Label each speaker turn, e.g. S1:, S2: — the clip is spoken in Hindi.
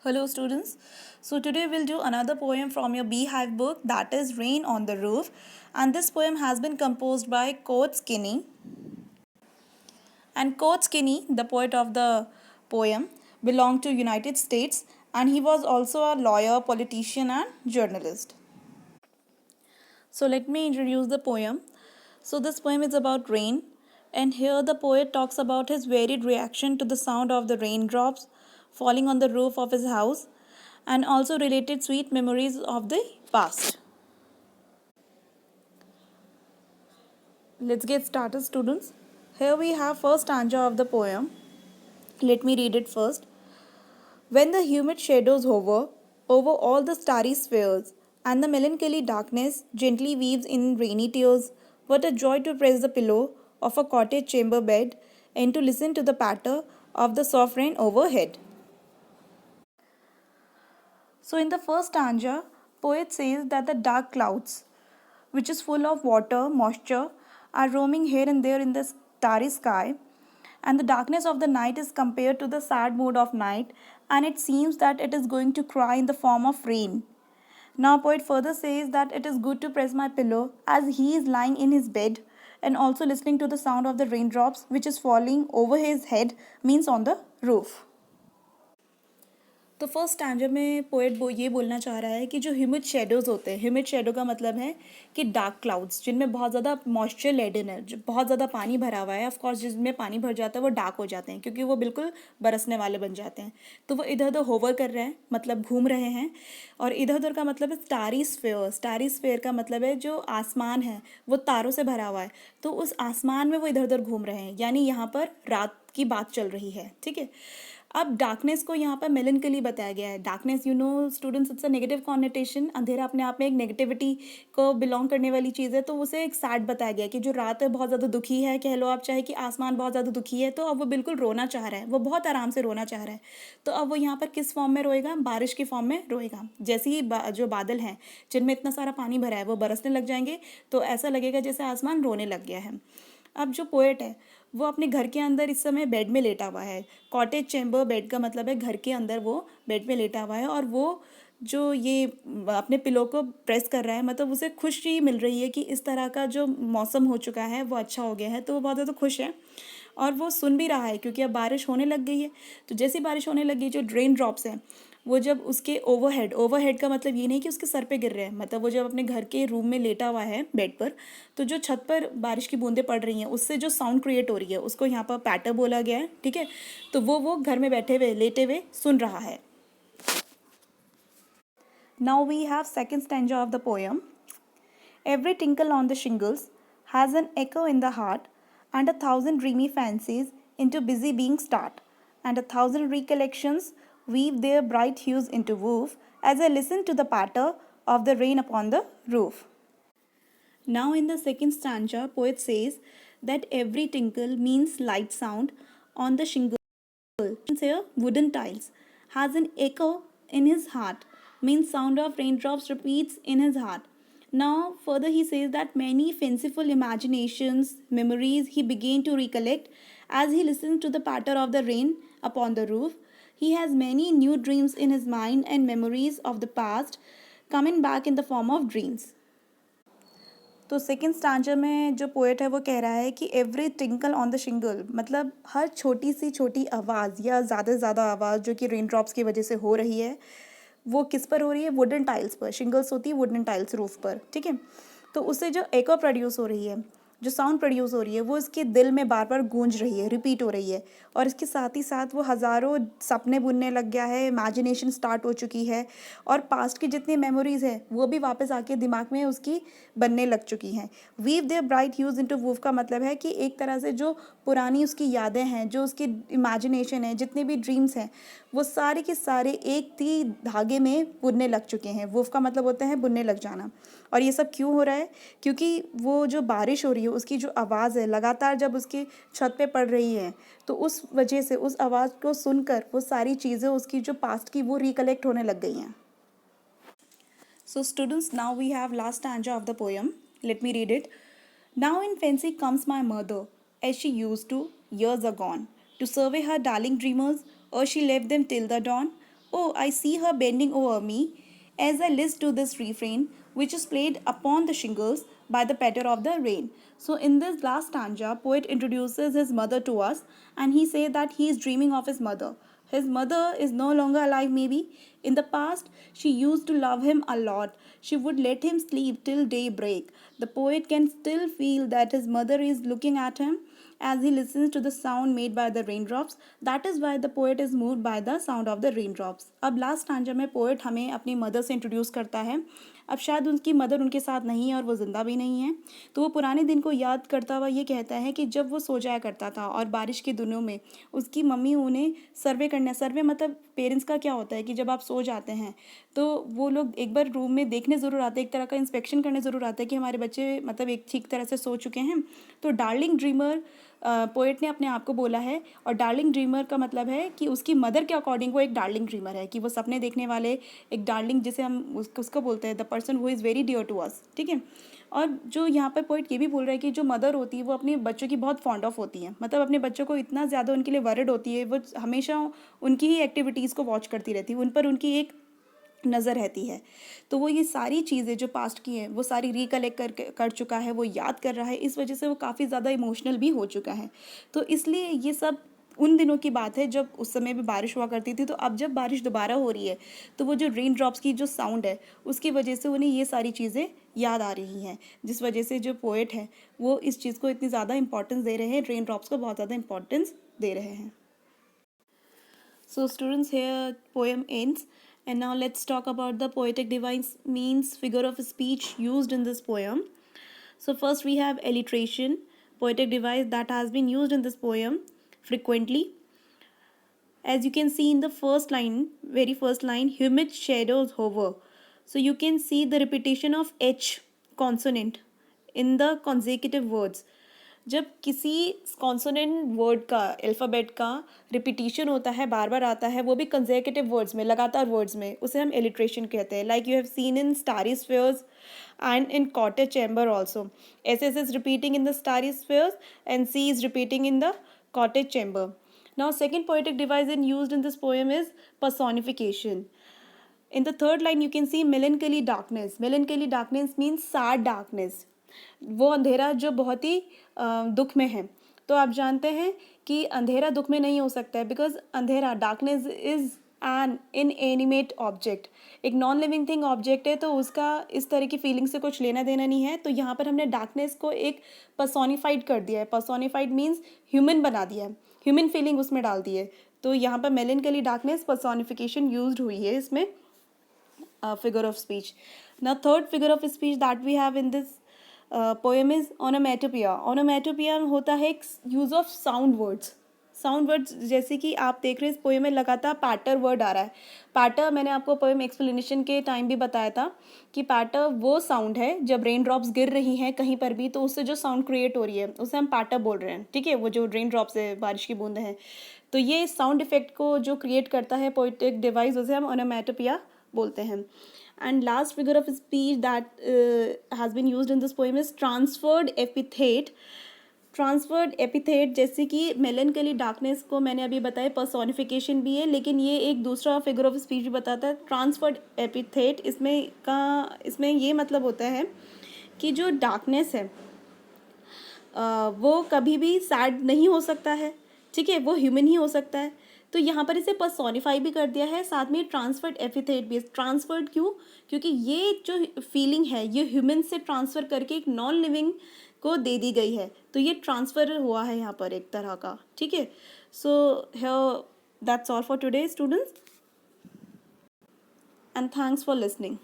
S1: Hello students. So today we'll do another poem from your Beehive book, that is Rain on the Roof, and this poem has been composed by Coates Kinney. And Coates Kinney, the poet of the poem, belonged to United States and he was also a lawyer, politician and journalist. So let me introduce the poem. So this poem is about rain, and here the poet talks about his varied reaction to the sound of the raindrops falling on the roof of his house and also related sweet memories of the past. Let's get started students. Here we have first stanza of the poem. Let me read it first. When the humid shadows hover over all the starry spheres, and the melancholy darkness gently weaves in rainy tears, what a joy to press the pillow of a cottage chamber bed and to listen to the patter of the soft rain overhead. So in the first stanza, poet says that the dark clouds, which is full of water, moisture, are roaming here and there in the starry sky, and the darkness of the night is compared to the sad mood of night, and it seems that it is going to cry in the form of rain. Now, poet further says that it is good to press my pillow as he is lying in his bed and also listening to the sound of the raindrops which is falling over his head, means on the roof. तो फर्स्ट स्टैंजर में पोएट ये बोलना चाह रहा है कि जो ह्यूमिड शेडोज़ होते हैं, ह्यूमिड शेडो का मतलब है कि डार्क क्लाउड्स जिनमें बहुत ज़्यादा मॉइस्चर लेडन है, जो बहुत ज़्यादा पानी भरा हुआ है, ऑफ कोर्स जिसमें पानी भर जाता है वो डार्क हो जाते हैं क्योंकि वो बिल्कुल बरसने वाले बन जाते हैं। तो वो इधर उधर होवर कर रहे हैं, मतलब घूम रहे हैं, और इधर उधर का मतलब है स्टारी स्फेयर। स्टारी स्फेयर का मतलब है जो आसमान है वो तारों से भरा हुआ है, तो उस आसमान में वो इधर उधर घूम रहे हैं, यानी यहाँ पर रात की बात चल रही है। ठीक है, अब डार्कनेस को यहाँ पर मेलनकली बताया गया है। Darkness you know students, it's a negative connotation. अंधेरा अपने आप में एक नेगेटिविटी को बिलोंग करने वाली चीज़ है, तो उसे एक सैड बताया गया कि जो रात है बहुत ज़्यादा दुखी है, कह लो आप चाहे कि आसमान बहुत ज़्यादा दुखी है, तो अब वो बिल्कुल रोना चाह रहा है, वो बहुत आराम से रोना चाह रहा है। तो अब वो यहाँ पर किस फॉर्म में रोएगा? बारिश की फॉर्म में रोएगा। जैसे ही जो बादल हैं जिनमें इतना सारा पानी भरा है वो बरसने लग जाएंगे, तो ऐसा लगेगा जैसे आसमान रोने लग गया है। अब जो पोएट है वो अपने घर के अंदर इस समय बेड में लेटा हुआ है। कॉटेज चैम्बर, बेड का मतलब है घर के अंदर वो बेड में लेटा हुआ है, और वो जो ये अपने पिलो को प्रेस कर रहा है, मतलब उसे खुशी मिल रही है कि इस तरह का जो मौसम हो चुका है वो अच्छा हो गया है, तो वो बहुत ज़्यादा खुश है। और वो सुन भी रहा है क्योंकि अब बारिश होने लग गई है। तो जैसी बारिश होने लगी, जो ड्रेन ड्रॉप्स हैं वो जब उसके ओवरहेड, ओवरहेड का मतलब ये नहीं कि उसके सर पे गिर रहे हैं, मतलब वो जब अपने घर के रूम में लेटा हुआ है बेड पर, तो जो छत पर बारिश की बूंदें पड़ रही हैं उससे जो साउंड क्रिएट हो रही है उसको यहाँ पर पैटर बोला गया है। ठीक है, तो वो घर में बैठे हुए लेटे हुए सुन रहा है। Now we have second stanza of the poem. Every tinkle on the shingles has an echo in the heart, and a thousand dreamy fancies into busy being start, and a thousand recollections weave their bright hues into woof as I listen to the patter of the rain upon the roof. Now, in the second stanza, poet says that every tinkle means light sound on the shingle, means here wooden tiles, has an echo in his heart, means sound of raindrops repeats in his heart. Now, further, he says that many fanciful imaginations, memories he began to recollect as he listened to the patter of the rain upon the roof. He has many new dreams in his mind and memories of the past coming back in the form of dreams. तो सेकेंड स्टांचर में जो पोएट है वो कह रहा है कि एवरी टिंकल ऑन द शिंगल, मतलब हर छोटी सी छोटी आवाज़ या ज़्यादा से ज़्यादा आवाज़ जो कि रेन ड्रॉप्स की वजह से हो रही है, वो किस पर हो रही है? वुडन टाइल्स पर। शिंगल्स होती है वुडन टाइल्स रूफ पर। ठीक है, तो उससे जो एको प्रोड्यूस हो रही है, जो साउंड प्रोड्यूस हो रही है, वो इसके दिल में बार बार गूंज रही है, रिपीट हो रही है, और इसके साथ ही साथ वो हज़ारों सपने बुनने लग गया है, इमेजिनेशन स्टार्ट हो चुकी है, और पास्ट की जितनी मेमोरीज़ हैं वो भी वापस आके दिमाग में उसकी बनने लग चुकी हैं। Weave their bright hues into woof का मतलब है कि एक तरह से जो पुरानी उसकी यादें हैं, जो उसकी इमेजिनेशन है, जितने भी ड्रीम्स हैं, वो सारे के सारे एक ही धागे में बुनने लग चुके हैं। वूफ का मतलब होता है बुनने लग जाना। और ये सब क्यों हो रहा है? क्योंकि वो जो बारिश हो रही है उसकी जो आवाज़ है लगातार जब उसकी छत पे पड़ रही है, तो उस वजह से उस आवाज़ को सुनकर वो सारी चीज़ें उसकी जो पास्ट की वो रिकलेक्ट होने लग गई हैं। So students, now we have last stanza of the poem. Let me read it. Now in fancy comes my mother, as she used to years agone, to survey her darling dreamers, or she left them till the dawn. Oh, I see her bending over me as I listen to this refrain, which is played upon the shingles by the patter of the rain. So, in this last stanza, poet introduces his mother to us, and he says that he is dreaming of his mother. His mother is no longer alive, maybe. In the past, she used to love him a lot. She would let him sleep till daybreak. The poet can still feel that his mother is looking at him as he listens to the sound made by the raindrops. That is why the poet is moved by the sound of the raindrops. अब लास्ट स्टैंजा में पोएट हमें अपनी मदर से इंट्रोड्यूस करता है. अब शायद उनकी मदर उनके साथ नहीं है और वो ज़िंदा भी नहीं है, तो वो पुराने दिन को याद करता हुआ ये कहता है कि जब वो सो जाया करता था और बारिश के दिनों में उसकी मम्मी उन्हें सर्वे मतलब पेरेंट्स का क्या होता है कि जब आप सो जाते हैं तो वो लोग एक बार रूम में देखने ज़रूर आते हैं, एक तरह का इंस्पेक्शन करने ज़रूर आते हैं कि हमारे बच्चे मतलब एक ठीक तरह से सो चुके हैं. तो डार्लिंग ड्रीमर पोएट ने अपने आप को बोला है, और डार्लिंग ड्रीमर का मतलब है कि उसकी मदर के अकॉर्डिंग वो एक डार्लिंग ड्रीमर है, कि वो सपने देखने वाले एक डार्लिंग, जिसे हम उसको बोलते हैं the person who is very dear to us. ठीक है. और जो यहाँ पर पोइट ये भी बोल रहा है कि जो मदर होती है वो अपने बच्चों की बहुत फॉन्ड ऑफ होती है, मतलब अपने बच्चों को इतना ज़्यादा उनके लिए वरिड होती है, वो हमेशा उनकी ही एक्टिविटीज़ को वॉच करती रहती है, उन पर उनकी एक नज़र रहती है. तो वो ये सारी चीज़ें जो पास्ट की हैं वो सारी रिकलेक्ट कर चुका है, वो याद कर रहा है, इस वजह से वो काफ़ी ज़्यादा इमोशनल भी हो चुका है. तो इसलिए ये सब उन दिनों की बात है जब उस समय भी बारिश हुआ करती थी. तो अब जब बारिश दोबारा हो रही है तो वो जो रेन ड्रॉप्स की जो साउंड है उसकी वजह से उन्हें ये सारी चीज़ें याद आ रही हैं, जिस वजह से जो पोएट है वो इस चीज़ को इतनी ज़्यादा इंपॉर्टेंस दे रहे हैं, रेन ड्रॉप्स को बहुत ज़्यादा इंपॉर्टेंस दे रहे हैं. So students, here poem ends, and now let's talk about the poetic device means figure of speech used in this poem. So first we have alliteration, poetic device that has been used in this poem frequently. As you can see in the first line, very first line, humid shadows hover. So you can see the repetition of H consonant in the consecutive words. जब किसी कॉन्सोनेंट वर्ड का अल्फ़ाबेट का रिपीटिशन होता है, बार बार आता है, वो भी कंसेक्यूटिव वर्ड्स में, लगातार वर्ड्स में, उसे हम एलिट्रेशन कहते हैं. Like you have seen in starry spheres and in cottage chamber also. S is repeating in the starry spheres and C is repeating in the cottage chamber. Now second poetic device used in this poem is personification. In the third line you can see melancholy darkness. Melancholy darkness means sad darkness. वो अंधेरा जो बहुत ही दुख में है. तो आप जानते हैं कि अंधेरा दुख में नहीं हो सकता है, बिकॉज अंधेरा darkness is an inanimate object, एक नॉन लिविंग थिंग ऑब्जेक्ट है, तो उसका इस तरह की फीलिंग से कुछ लेना देना नहीं है. तो यहाँ पर हमने डार्कनेस को एक पर्सोनिफाइड कर दिया है. पर्सोनिफाइड मीन्स ह्यूमन बना दिया है, ह्यूमन फीलिंग उसमें डाल दी है. तो यहाँ पर मेलेंकली डार्कनेस पर्सोनिफिकेशन यूज्ड हुई है इसमें figure of speech. Now third figure of speech that we have in this poem is onomatopoeia. Onomatopoeia होता है use of sound words. Sound words जैसे कि आप देख रहे हैं इस पोएम में लगातार पैटर वर्ड आ रहा है. पैटर मैंने आपको पोएम एक्सप्लेनेशन के टाइम भी बताया था कि पैटर वो साउंड है जब रेन ड्रॉप्स गिर रही हैं कहीं पर भी, तो उससे जो साउंड क्रिएट हो रही है उसे हम पैटर बोल रहे हैं. ठीक है, वो जो रेन ड्रॉप्स है, बारिश की बूंदें हैं, तो ये साउंड इफेक्ट को जो क्रिएट करता है पोएटिक डिवाइस, उसे हम ओनोमैटोपोइया बोलते हैं. And last figure of speech that has been used in this poem is transferred epithet. Transferred epithet, जैसे कि मेलनकली डार्कनेस को मैंने अभी बताया पर्सोनिफिकेशन भी है, लेकिन ये एक दूसरा फिगर ऑफ स्पीच भी बताता है. ट्रांसफर्ड एपिथेट इसमें ये मतलब होता है कि जो डार्कनेस है वो कभी भी सैड नहीं हो सकता है. ठीक है, वो ह्यूमन ही हो सकता है. तो यहाँ पर इसे पर्सोनिफाई भी कर दिया है, साथ में ट्रांसफर्ड एपिथेट भी. ट्रांसफर्ड क्यों? क्योंकि ये जो फीलिंग है ये ह्यूमन से ट्रांसफ़र करके एक नॉन लिविंग को दे दी गई है, तो ये ट्रांसफ़र हुआ है यहाँ पर एक तरह का. ठीक है. So here that's all for today students, and thanks for listening.